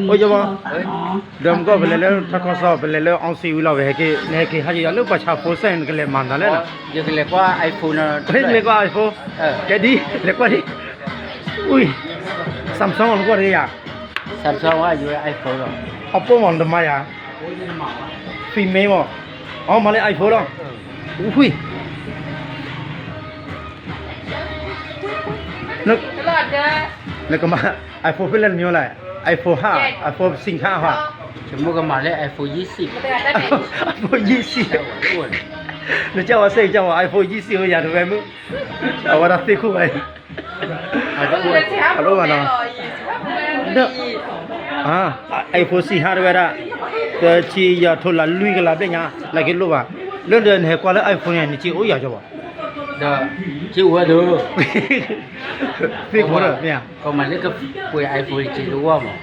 โอ้ยจ้าบ่เดิมก็เป็นแล้วถ้าเขาสอบเป็นแล้วเอาซีวิลาเวกเนี่ยคือหาจะเลิกประชาโพสเซนกันเลยมันนั่นแหละนะ ยังเรียกว่าไอโฟน เฮ้ยเรียกว่าไอโฟนแกดีเรียกว่าดิอุ้ยซัมซุงมันก็ได้ยา ซัมซุงว่าอยู่ไอโฟนหรอ Oppo มันทำไมอ่ะฟีเมย์มั้งอ๋อมาเลยไอโฟนหรออุ้ยนึกแล้วก็มาไอโฟนเป็นเรื่องนี้อะไรไอโฟน5ไอโฟนสิงห้าว่ะ สมมติก็มาเลยไอโฟน20ไอโฟน20แล้วเจ้าว่าเซ่เจ้าว่าไอโฟน20อย่าดูไปมึงเอาว่าติคู่ไปฮัลโหลมาเนาะเด้อไอโฟน4ด้วยละแต่ชีอย่าโทรละลุยกันละเป็นยังละกินรู้ป่ะเรื่องเดินให้กว่าแล้วไอโฟนเนี่ยนี่ชีโอ้ยอย่าจ้ะบ่ เด้อชื่อว่าเด้อ พี่คนเนี่ย ก็มาเลยก็คุยไอโฟนจริงรู้ว่ามั้ง